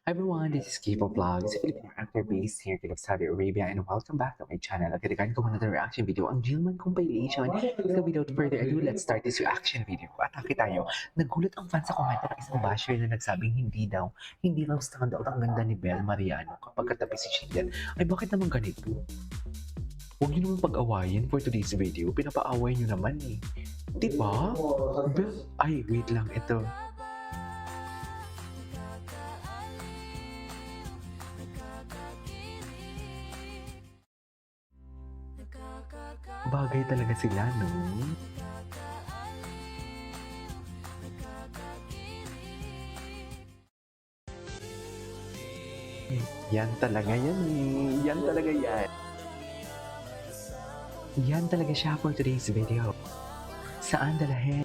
Hi everyone, this is Kipo Vlogs, Filipino actor based here in Saudi Arabia, and welcome back to my channel. At kailangan ko another reaction video, ang Jilman compilation. So without further ado, let's start this reaction video. Atake tayo. Nagulat ang fans sa komento ng isang basher na nagsabing hindi daw stand out ang ganda ni Bel Mariano kapag katabi si Jillian. Ay bakit naman ganito? Huwag niyo naman pag-awayin for today's video. Pinapaaway niyo naman eh. Diba? Bel, ay wait lang, ito. Bagay talaga sila, no? Yan talaga yan eh. Yan talaga yan. Yan talaga siya for today's video. Saan dalahin?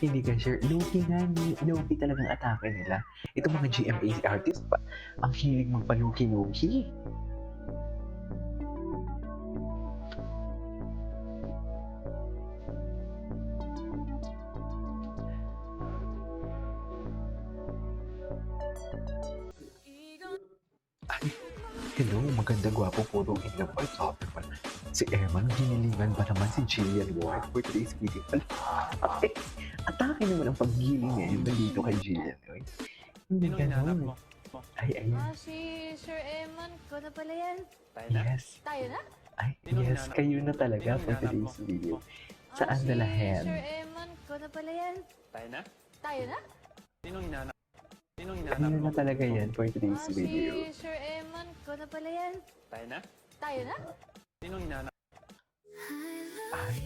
Hindi ka sure. Low-key nga ni. Low-key talagang atake nila. Itong mga GMA artist pa. Ang hilig magpa-low-key. Ay, hello, maganda gwapo puro in love. Ay, sabi pa. Si Eman, ginilingan ba naman si Jillian White for today's video? Ay, atake naman ang paggiling eh. Nandito kay Jillian. Ay, hindi ganun. Ay, ayun. Si Sir Eman ko na pala yan. Yes. Tayo na? Ay, yes, kayo na talaga for today's video. Saan dalahin? Si Sir Eman ko na pala yan. Tayo na? Tayo na? Sinong hinahanap? Sinong Kayo hinahanap na mo? talaga yan for today's video. Si Sir Eman ko na pala yan. Tayo na? Tayo na? Sinong hinahanap? Ay,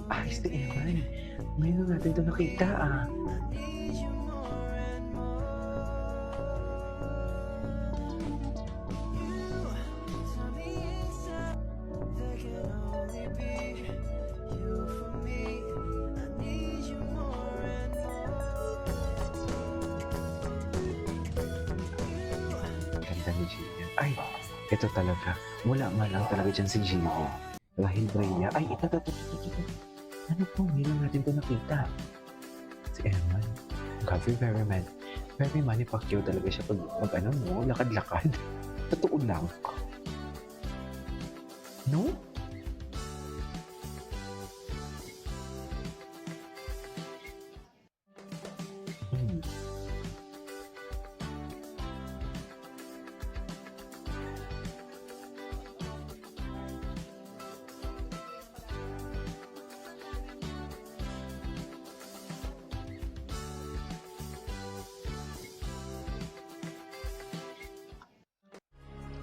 ay, si Eman. Ngayon natin ito nakita ah. Ganda ni Jillian. Ay, ito talaga. Wala man lang talaga dyan si Jillian. Dahil Brea. Ay, ito. Ano po? Ngayon natin ito nakita. Si Eman. Very Manny Pacquiao talaga siya pag ano, no? Lakad-lakad. Totoo lang. No? Hmm.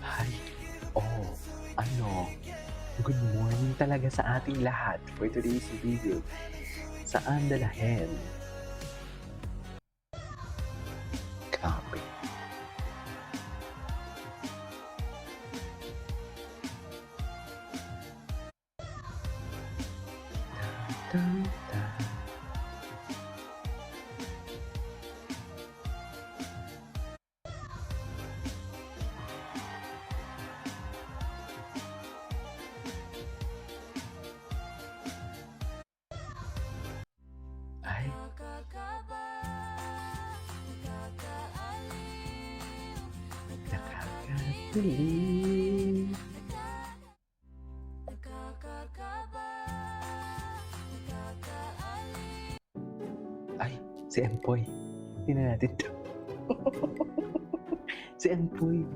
Hi. Oh, ano? Good morning talaga sa ating lahat for today's video. Saan dalahin? Copy. Dun, dun. Ay, nakakatuloy. Ay, si Empoy. Tingnan natin to. Si Empoy.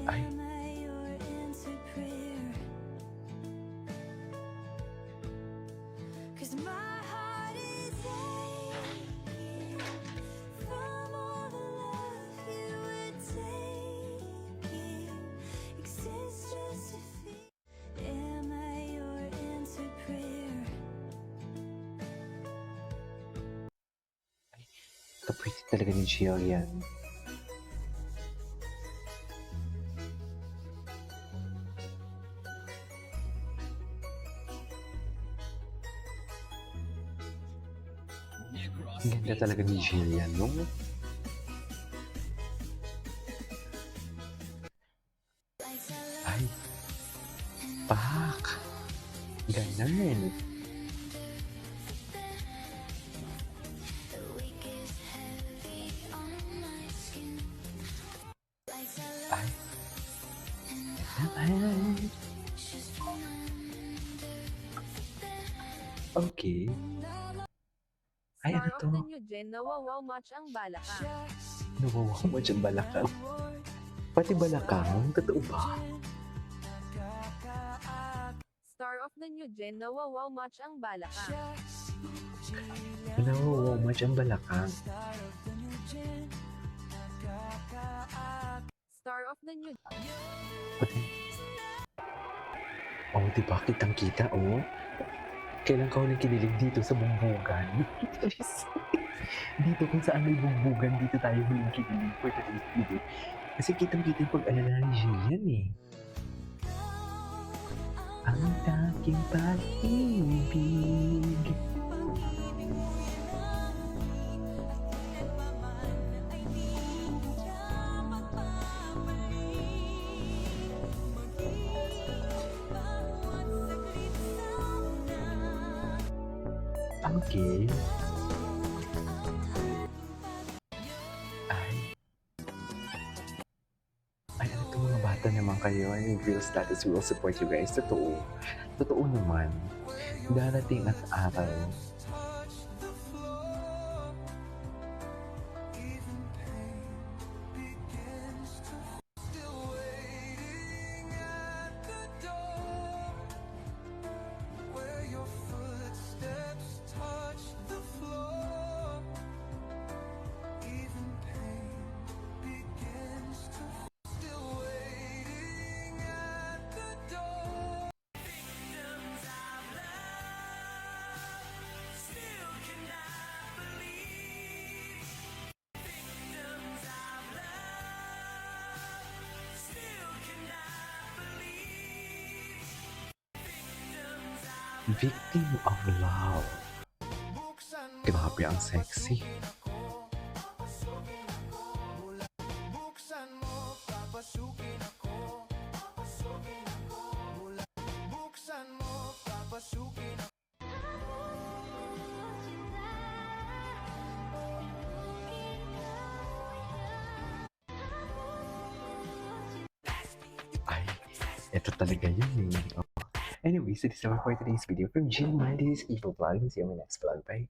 Ay, My heart is Napaka-pretty talaga ni Jillian. Ganda talaga ni Jillian, no? Ay, pak! Ganun. Ay, naman. Okay. Ay, ano Star to? of the new gen, nawawaw match ang balakang. Nawawaw mo dyan balakang. Pati balakang? Totoo ba? Star of the new gen, nawawaw match ang balakang. Nawawaw mo dyan balakang. Star of the new Pati. Oh, diba? Kitang-kita, oh. Kailan ka ulit kinilig dito sa bumbugan? Dito kung saan may bumbugan, dito tayo huling kinilig for today's video. Kasi kitang-kita yung pag-alala ni Jillian eh. Ang taking pag-ibig. Okay. Ay, ano itong mga bata naman kayo? Ay, real status will support you guys. Totoo. Totoo naman. Darating at araw. Victim of love. Grabe, ang sexy. Ay, ito talaga yun eh. Oh. Anyways, so this is our for today's video from Jill. This is Evil Vlog. See you in my next vlog. Bye.